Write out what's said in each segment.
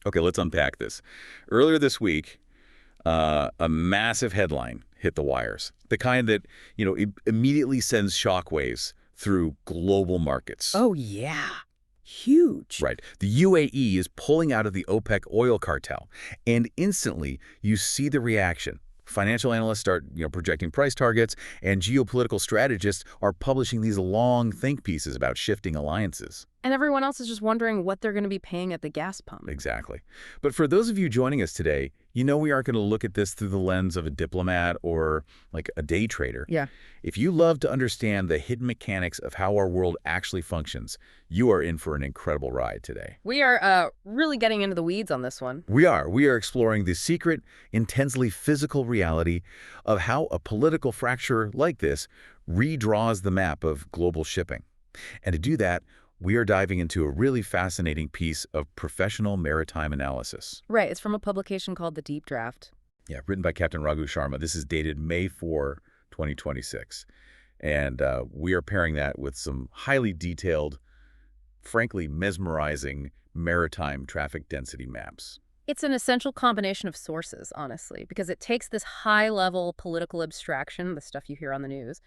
Okay, let's unpack this. Earlier this week, a massive headline hit the wires. The kind that, immediately sends shockwaves through global markets. Oh, yeah. Huge. Right. The UAE is pulling out of the OPEC oil cartel, and instantly you see the reaction. Financial analysts start, projecting price targets, and geopolitical strategists are publishing these long think pieces about shifting alliances. And everyone else is just wondering what they're going to be paying at the gas pump. Exactly. But for those of you joining us today, we aren't going to look at this through the lens of a diplomat or like a day trader. Yeah. If you love to understand the hidden mechanics of how our world actually functions, you are in for an incredible ride today. We are really getting into the weeds on this one. We are. We are exploring the secret, intensely physical reality of how a political fracture like this redraws the map of global shipping. And to do that, we are diving into a really fascinating piece of professional maritime analysis. Right. It's from a publication called The Deep Draft. Yeah, written by Captain Raghu Sharma. This is dated May 4, 2026. And we are pairing that with some highly detailed, frankly mesmerizing maritime traffic density maps. It's an essential combination of sources, honestly, because it takes this high-level political abstraction, the stuff you hear on the news,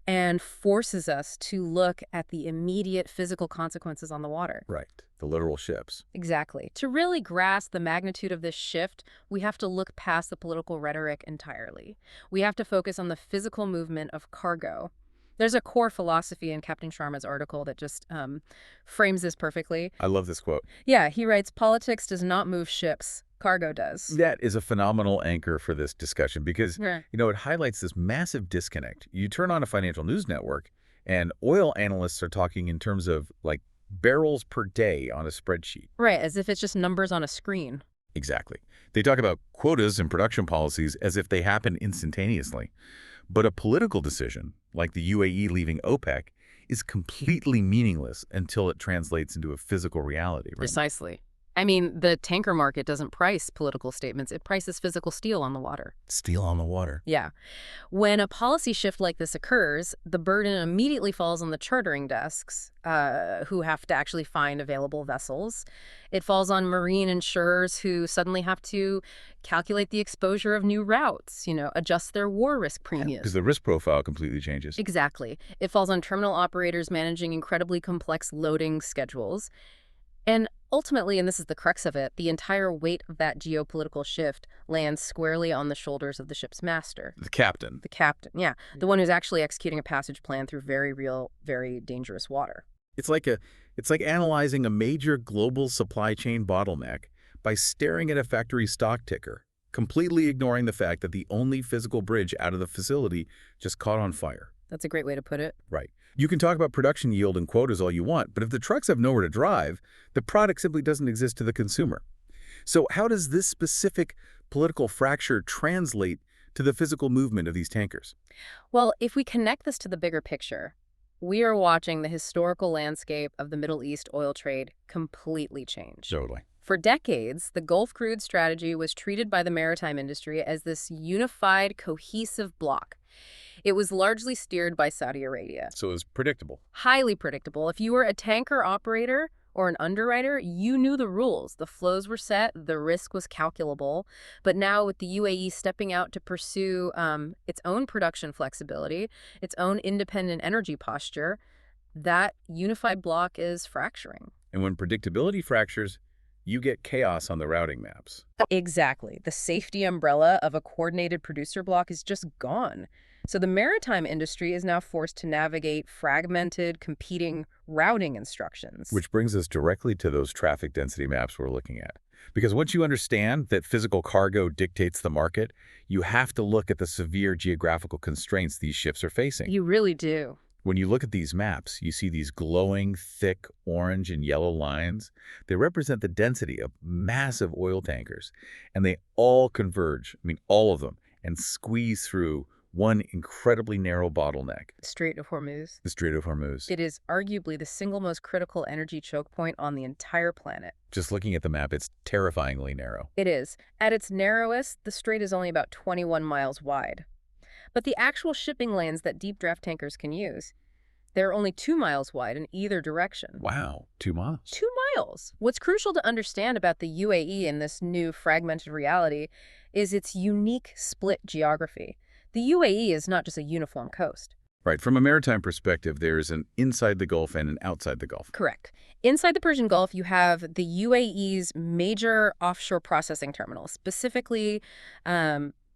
and forces us to look at the immediate physical consequences on the water. Right. The literal ships. Exactly. To really grasp the magnitude of this shift, we have to look past the political rhetoric entirely. We have to focus on the physical movement of cargo. There's a core philosophy in Captain Sharma's article that just frames this perfectly. I love this quote. Yeah, he writes, "Politics does not move ships. Cargo does." That is a phenomenal anchor for this discussion because, Yeah. it highlights this massive disconnect. You turn on a financial news network and oil analysts are talking in terms of like barrels per day on a spreadsheet. Right, as if it's just numbers on a screen. Exactly. They talk about quotas and production policies as if they happen instantaneously. But a political decision, like the UAE leaving OPEC, is completely meaningless until it translates into a physical reality. Right? Precisely. I mean, the tanker market doesn't price political statements. It prices physical steel on the water. Steel on the water. Yeah. When a policy shift like this occurs, the burden immediately falls on the chartering desks, who have to actually find available vessels. It falls on marine insurers who suddenly have to calculate the exposure of new routes, adjust their war risk premiums. Because the risk profile completely changes. Exactly. It falls on terminal operators managing incredibly complex loading schedules. And ultimately, and this is the crux of it, the entire weight of that geopolitical shift lands squarely on the shoulders of the ship's master. The captain. The captain, yeah. The one who's actually executing a passage plan through very real, very dangerous water. It's like analyzing a major global supply chain bottleneck by staring at a factory stock ticker, completely ignoring the fact that the only physical bridge out of the facility just caught on fire. That's a great way to put it. Right. You can talk about production yield and quotas all you want, but if the trucks have nowhere to drive, the product simply doesn't exist to the consumer. So how does this specific political fracture translate to the physical movement of these tankers? Well, if we connect this to the bigger picture, we are watching the historical landscape of the Middle East oil trade completely change. Totally. For decades, the Gulf crude strategy was treated by the maritime industry as this unified, cohesive bloc. It was largely steered by Saudi Arabia. So it was predictable. Highly predictable. If you were a tanker operator or an underwriter, you knew the rules. The flows were set, the risk was calculable. But now with the UAE stepping out to pursue its own production flexibility, its own independent energy posture, that unified bloc is fracturing. And when predictability fractures, you get chaos on the routing maps. Exactly. The safety umbrella of a coordinated producer block is just gone. So the maritime industry is now forced to navigate fragmented, competing routing instructions. Which brings us directly to those traffic density maps we're looking at. Because once you understand that physical cargo dictates the market, you have to look at the severe geographical constraints these ships are facing. You really do. When you look at these maps, you see these glowing, thick orange and yellow lines. They represent the density of massive oil tankers, and they all converge, all of them, and squeeze through one incredibly narrow bottleneck. Strait of Hormuz. The Strait of Hormuz. It is arguably the single most critical energy choke point on the entire planet. Just looking at the map, it's terrifyingly narrow. It is. At its narrowest, the strait is only about 21 miles wide. But the actual shipping lanes that deep draft tankers can use, They're only 2 miles wide in either direction. Wow, 2 miles. 2 miles! What's crucial to understand about the UAE in this new fragmented reality is its unique split geography. The UAE is not just a uniform coast. Right, from a maritime perspective, there's an inside the Gulf and an outside the Gulf. Correct. Inside the Persian Gulf, you have the UAE's major offshore processing terminals, specifically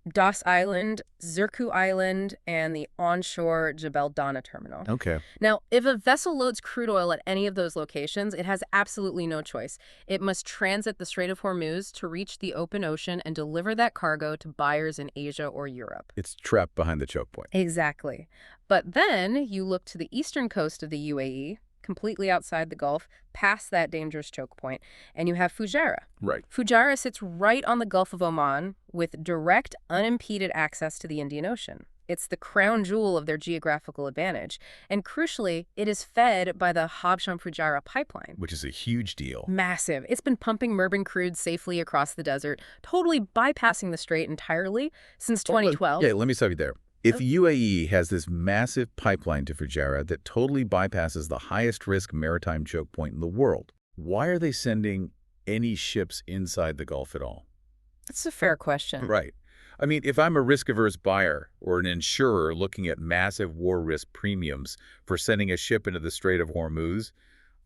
Das Island, Zirku Island, and the onshore Jebel Dana terminal. Okay. Now, if a vessel loads crude oil at any of those locations, it has absolutely no choice. It must transit the Strait of Hormuz to reach the open ocean and deliver that cargo to buyers in Asia or Europe. It's trapped behind the choke point. Exactly. But then you look to the eastern coast of the UAE, completely outside the Gulf, past that dangerous choke point, and you have Fujairah. Right. Fujairah sits right on the Gulf of Oman with direct, unimpeded access to the Indian Ocean. It's the crown jewel of their geographical advantage. And crucially, it is fed by the Habshan-Fujairah pipeline. Which is a huge deal. Massive. It's been pumping Murban crude safely across the desert, totally bypassing the strait entirely since 2012. Yeah, let me stop you there. If UAE has this massive pipeline to Fujairah that totally bypasses the highest risk maritime choke point in the world, why are they sending any ships inside the Gulf at all? That's a fair question. Right. I mean, if I'm a risk-averse buyer or an insurer looking at massive war risk premiums for sending a ship into the Strait of Hormuz,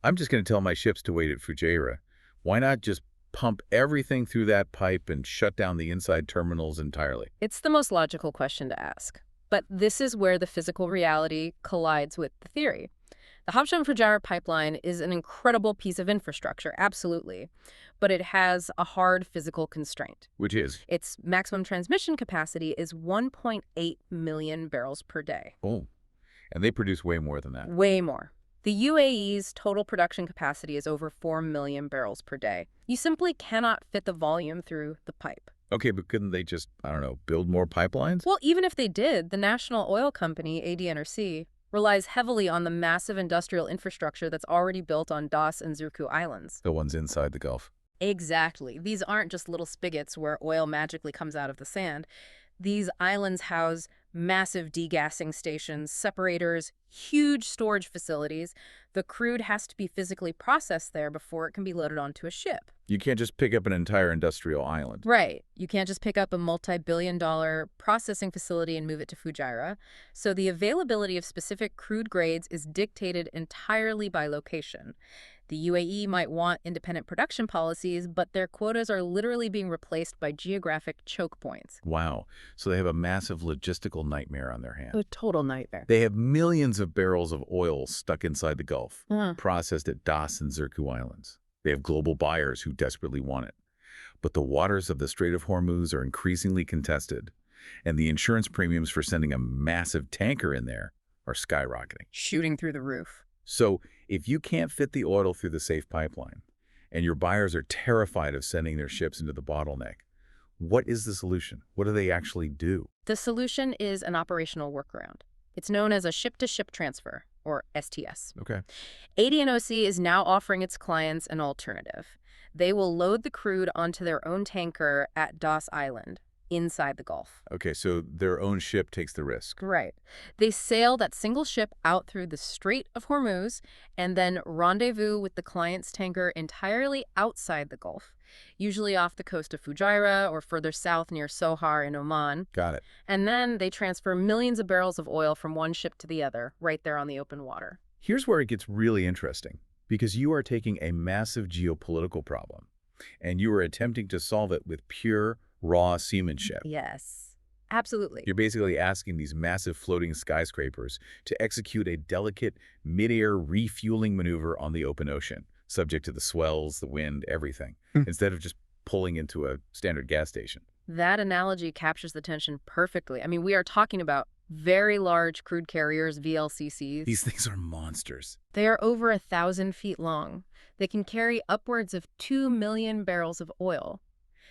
I'm just going to tell my ships to wait at Fujairah. Why not just pump everything through that pipe and shut down the inside terminals entirely? It's the most logical question to ask. But this is where the physical reality collides with the theory. The Habshan-Fujairah pipeline is an incredible piece of infrastructure, absolutely. But it has a hard physical constraint. Which is? Its maximum transmission capacity is 1.8 million barrels per day. Oh, and they produce way more than that. Way more. The UAE's total production capacity is over 4 million barrels per day. You simply cannot fit the volume through the pipe. Okay, but couldn't they just, I don't know, build more pipelines? Well, even if they did, the national oil company, ADNOC, relies heavily on the massive industrial infrastructure that's already built on Das and Zirku Islands. The ones inside the Gulf. Exactly. These aren't just little spigots where oil magically comes out of the sand. These islands house massive degassing stations, separators, huge storage facilities. The crude has to be physically processed there before it can be loaded onto a ship. You can't just pick up an entire industrial island. Right. You can't just pick up a multi-billion-dollar processing facility and move it to Fujairah. So the availability of specific crude grades is dictated entirely by location. The UAE might want independent production policies, but their quotas are literally being replaced by geographic choke points. Wow. So they have a massive logistical nightmare on their hands. A total nightmare. They have millions of barrels of oil stuck inside the Gulf, processed at Das and Zirku Islands. They have global buyers who desperately want it. But the waters of the Strait of Hormuz are increasingly contested, and the insurance premiums for sending a massive tanker in there are skyrocketing. Shooting through the roof. So if you can't fit the oil through the safe pipeline, and your buyers are terrified of sending their ships into the bottleneck, what is the solution? What do they actually do? The solution is an operational workaround. It's known as a ship-to-ship transfer, or STS. Okay. ADNOC is now offering its clients an alternative. They will load the crude onto their own tanker at Das Island, inside the Gulf. Okay, so their own ship takes the risk. Right. They sail that single ship out through the Strait of Hormuz and then rendezvous with the client's tanker entirely outside the Gulf, usually off the coast of Fujairah or further south near Sohar in Oman. Got it. And then they transfer millions of barrels of oil from one ship to the other, right there on the open water. Here's where it gets really interesting, because you are taking a massive geopolitical problem, and you are attempting to solve it with pure, raw seamanship. Yes, absolutely. You're basically asking these massive floating skyscrapers to execute a delicate mid-air refueling maneuver on the open ocean, subject to the swells, the wind, everything, instead of just pulling into a standard gas station. That analogy captures the tension perfectly. I mean, we are talking about very large crude carriers, VLCCs. These things are monsters. They are over 1,000 feet long. They can carry upwards of 2 million barrels of oil.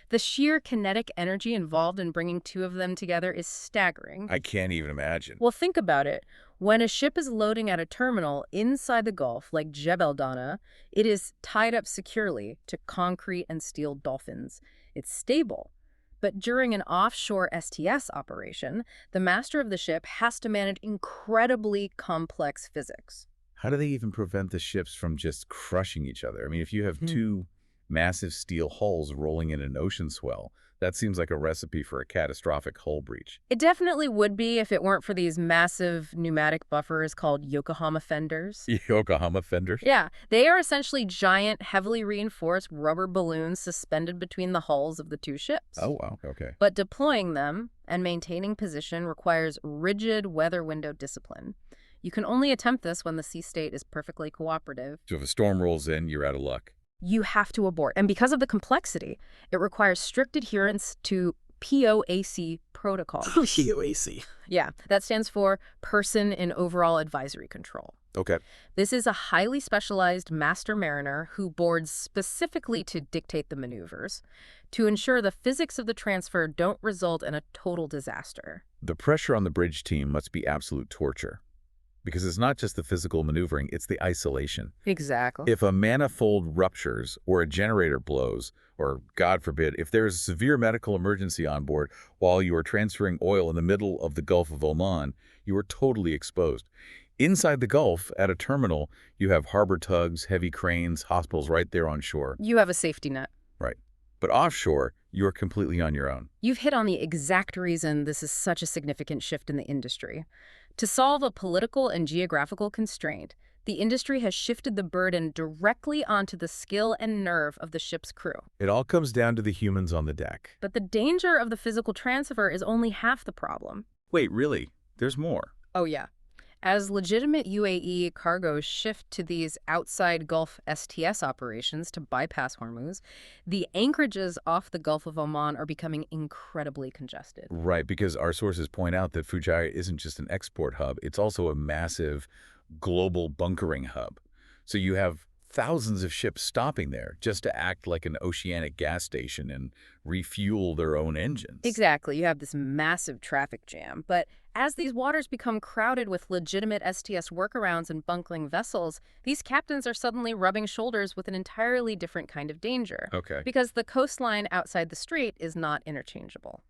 The sheer kinetic energy involved in bringing two of them together is staggering. I can't even imagine. Well, think about it. When a ship is loading at a terminal inside the Gulf, like Jebel Dana, it is tied up securely to concrete and steel dolphins. It's stable. But during an offshore STS operation, the master of the ship has to manage incredibly complex physics. How do they even prevent the ships from just crushing each other? I mean, if you have two massive steel hulls rolling in an ocean swell, that seems like a recipe for a catastrophic hull breach. It definitely would be if it weren't for these massive pneumatic buffers called Yokohama fenders. Yokohama fenders? Yeah, they are essentially giant, heavily reinforced rubber balloons suspended between the hulls of the two ships. Oh, wow. Okay. But deploying them and maintaining position requires rigid weather window discipline. You can only attempt this when the sea state is perfectly cooperative. So if a storm rolls in, you're out of luck. You have to abort. And because of the complexity, it requires strict adherence to POAC protocol. POAC. Yeah, that stands for Person in Overall Advisory Control. Okay. This is a highly specialized master mariner who boards specifically to dictate the maneuvers, to ensure the physics of the transfer don't result in a total disaster. The pressure on the bridge team must be absolute torture. Because it's not just the physical maneuvering, it's the isolation. Exactly. If a manifold ruptures or a generator blows, or God forbid, if there is a severe medical emergency on board while you are transferring oil in the middle of the Gulf of Oman, you are totally exposed. Inside the Gulf, at a terminal, you have harbor tugs, heavy cranes, hospitals right there on shore. You have a safety net. Right. But offshore, you are completely on your own. You've hit on the exact reason this is such a significant shift in the industry. To solve a political and geographical constraint, the industry has shifted the burden directly onto the skill and nerve of the ship's crew. It all comes down to the humans on the deck. But the danger of the physical transfer is only half the problem. Wait, really? There's more. Oh, yeah. As legitimate UAE cargoes shift to these outside Gulf STS operations to bypass Hormuz, the anchorages off the Gulf of Oman are becoming incredibly congested. Right, because our sources point out that Fujairah isn't just an export hub, it's also a massive global bunkering hub. So you have thousands of ships stopping there just to act like an oceanic gas station and refuel their own engines. Exactly. You have this massive traffic jam. But as these waters become crowded with legitimate STS workarounds and bunkering vessels, these captains are suddenly rubbing shoulders with an entirely different kind of danger. Okay. Because the coastline outside the strait is not interchangeable.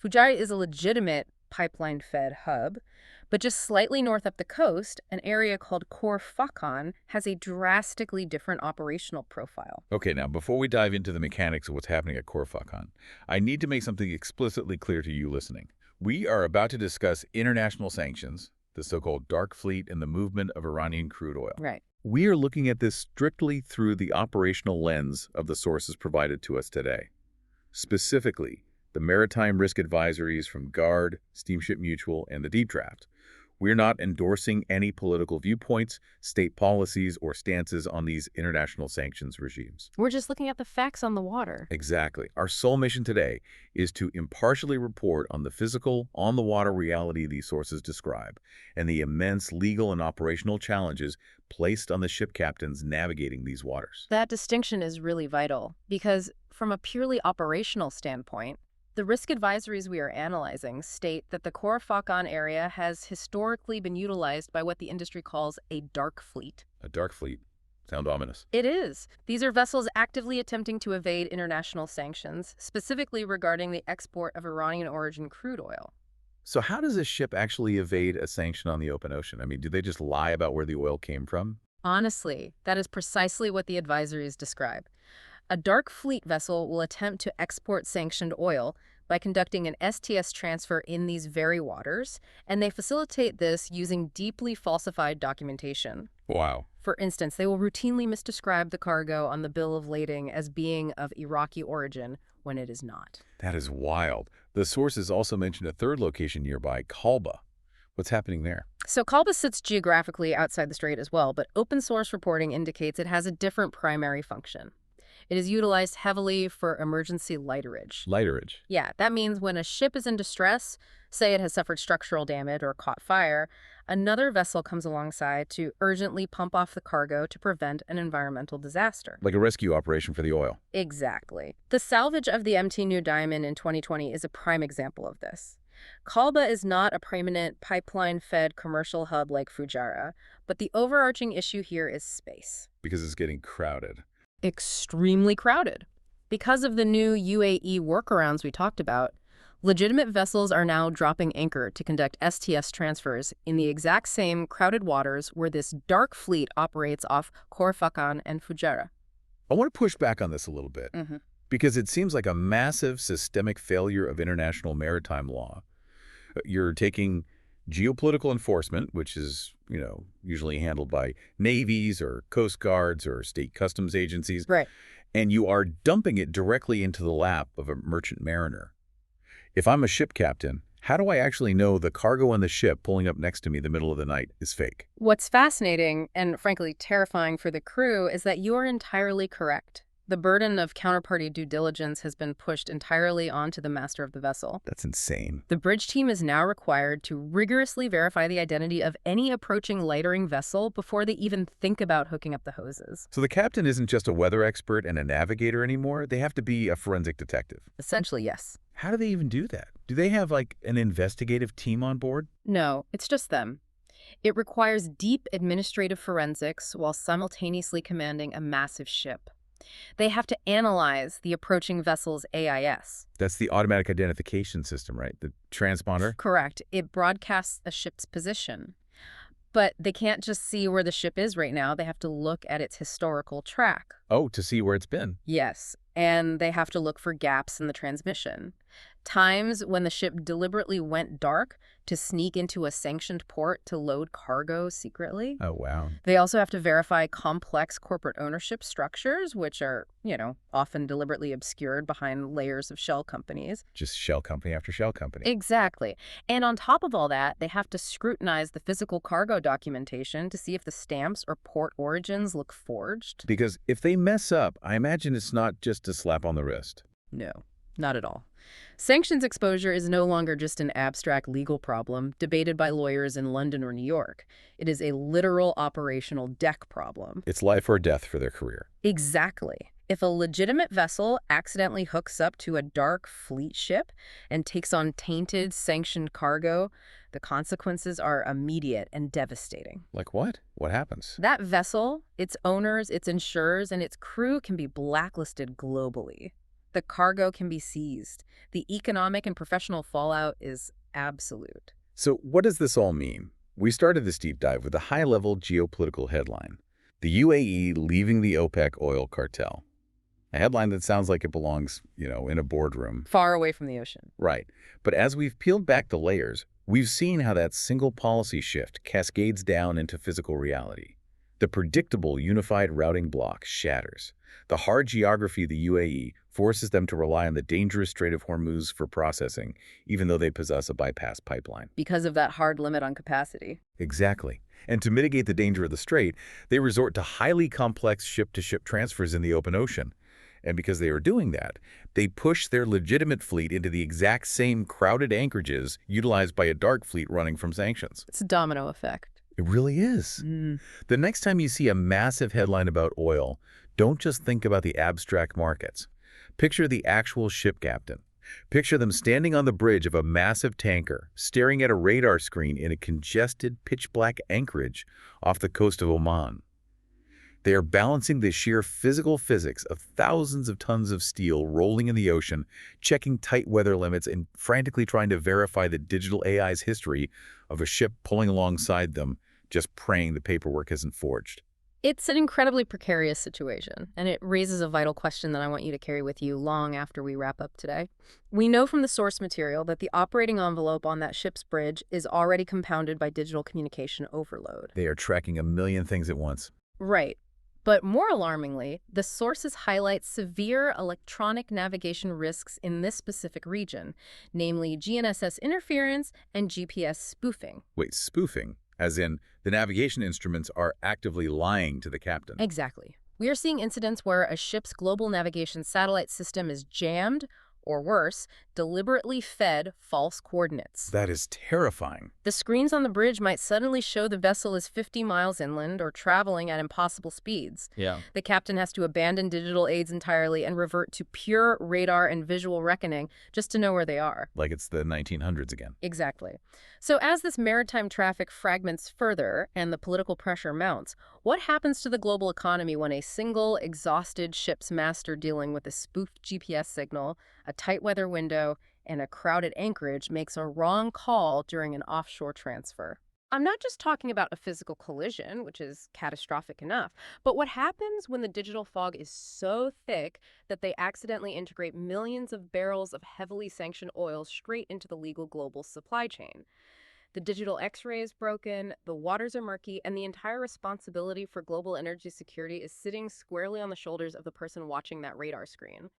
Fujairah is a legitimate pipeline-fed hub, but just slightly north up the coast, an area called Khor Fakkan has a drastically different operational profile. Okay, now before we dive into the mechanics of what's happening at Khor Fakkan, I need to make something explicitly clear to you listening. We are about to discuss international sanctions, the so-called dark fleet, and the movement of Iranian crude oil. Right. We are looking at this strictly through the operational lens of the sources provided to us today. Specifically, the maritime risk advisories from GUARD, Steamship Mutual, and the Deep Draft. We're not endorsing any political viewpoints, state policies, or stances on these international sanctions regimes. We're just looking at the facts on the water. Exactly. Our sole mission today is to impartially report on the physical, on-the-water reality these sources describe, and the immense legal and operational challenges placed on the ship captains navigating these waters. That distinction is really vital, because from a purely operational standpoint, the risk advisories we are analyzing state that the Khor Fakkan area has historically been utilized by what the industry calls a dark fleet. A dark fleet. Sound ominous. It is. These are vessels actively attempting to evade international sanctions, specifically regarding the export of Iranian-origin crude oil. So how does a ship actually evade a sanction on the open ocean? I mean, do they just lie about where the oil came from? Honestly, that is precisely what the advisories describe. A dark fleet vessel will attempt to export sanctioned oil by conducting an STS transfer in these very waters, and they facilitate this using deeply falsified documentation. Wow. For instance, they will routinely misdescribe the cargo on the bill of lading as being of Iraqi origin when it is not. That is wild. The sources also mentioned a third location nearby, Kalba. What's happening there? So Kalba sits geographically outside the strait as well, but open source reporting indicates it has a different primary function. It is utilized heavily for emergency lighterage. Lighterage. Yeah, that means when a ship is in distress, say it has suffered structural damage or caught fire, another vessel comes alongside to urgently pump off the cargo to prevent an environmental disaster. Like a rescue operation for the oil. Exactly. The salvage of the MT New Diamond in 2020 is a prime example of this. Kalba is not a permanent pipeline-fed commercial hub like Fujairah, but the overarching issue here is space. Because it's getting crowded. Extremely crowded. Because of the new UAE workarounds we talked about, legitimate vessels are now dropping anchor to conduct STS transfers in the exact same crowded waters where this dark fleet operates off Hormuz and Fujairah. I want to push back on this a little bit because it seems like a massive systemic failure of international maritime law. You're taking geopolitical enforcement, which is, usually handled by navies or coast guards or state customs agencies, Right. and you are dumping it directly into the lap of a merchant mariner. If I'm a ship captain, how do I actually know the cargo on the ship pulling up next to me in the middle of the night is fake? What's fascinating and frankly terrifying for the crew is that you are entirely correct. The burden of counterparty due diligence has been pushed entirely onto the master of the vessel. That's insane. The bridge team is now required to rigorously verify the identity of any approaching lightering vessel before they even think about hooking up the hoses. So the captain isn't just a weather expert and a navigator anymore. They have to be a forensic detective. Essentially, yes. How do they even do that? Do they have, an investigative team on board? No, it's just them. It requires deep administrative forensics while simultaneously commanding a massive ship. They have to analyze the approaching vessel's AIS. That's the automatic identification system, right? The transponder? Correct. It broadcasts a ship's position. But they can't just see where the ship is right now. They have to look at its historical track. Oh, to see where it's been. Yes, and they have to look for gaps in the transmission. Times when the ship deliberately went dark to sneak into a sanctioned port to load cargo secretly. Oh, wow. They also have to verify complex corporate ownership structures, which are, often deliberately obscured behind layers of shell companies. Just shell company after shell company. Exactly. And on top of all that, they have to scrutinize the physical cargo documentation to see if the stamps or port origins look forged. Because if they mess up, I imagine it's not just a slap on the wrist. No, not at all. Sanctions exposure is no longer just an abstract legal problem debated by lawyers in London or New York. It is a literal operational deck problem. It's life or death for their career. Exactly. If a legitimate vessel accidentally hooks up to a dark fleet ship and takes on tainted, sanctioned cargo, the consequences are immediate and devastating. Like what? What happens? That vessel, its owners, its insurers, and its crew can be blacklisted globally. The cargo can be seized. The economic and professional fallout is absolute. So what does this all mean? We started this deep dive with a high-level geopolitical headline: the UAE leaving the OPEC oil cartel. A headline that sounds like it belongs, in a boardroom. Far away from the ocean. Right. But as we've peeled back the layers, we've seen how that single policy shift cascades down into physical reality. The predictable unified routing block shatters. The hard geography of the UAE forces them to rely on the dangerous Strait of Hormuz for processing, even though they possess a bypass pipeline. Because of that hard limit on capacity. Exactly. And to mitigate the danger of the strait, they resort to highly complex ship-to-ship transfers in the open ocean. And because they are doing that, they push their legitimate fleet into the exact same crowded anchorages utilized by a dark fleet running from sanctions. It's a domino effect. It really is. The next time you see a massive headline about oil, don't just think about the abstract markets. Picture the actual ship captain. Picture them standing on the bridge of a massive tanker, staring at a radar screen in a congested, pitch-black anchorage off the coast of Oman. They are balancing the sheer physical physics of thousands of tons of steel rolling in the ocean, checking tight weather limits, and frantically trying to verify the digital AI's history of a ship pulling alongside them, just praying the paperwork isn't forged. It's an incredibly precarious situation, and it raises a vital question that I want you to carry with you long after we wrap up today. We know from the source material that the operating envelope on that ship's bridge is already compounded by digital communication overload. They are tracking a million things at once. Right. But more alarmingly, the sources highlight severe electronic navigation risks in this specific region, namely GNSS interference and GPS spoofing. Wait, spoofing? As in, the navigation instruments are actively lying to the captain. Exactly. We are seeing incidents where a ship's global navigation satellite system is jammed or worse, deliberately fed false coordinates. That is terrifying. The screens on the bridge might suddenly show the vessel is 50 miles inland or traveling at impossible speeds. Yeah. The captain has to abandon digital aids entirely and revert to pure radar and visual reckoning just to know where they are. Like it's the 1900s again. Exactly. So as this maritime traffic fragments further and the political pressure mounts, what happens to the global economy when a single, exhausted ship's master dealing with a spoofed GPS signal, a tight weather window, and a crowded anchorage makes a wrong call during an offshore transfer? I'm not just talking about a physical collision, which is catastrophic enough, but what happens when the digital fog is so thick that they accidentally integrate millions of barrels of heavily sanctioned oil straight into the legal global supply chain? The digital X-ray is broken, the waters are murky, and the entire responsibility for global energy security is sitting squarely on the shoulders of the person watching that radar screen.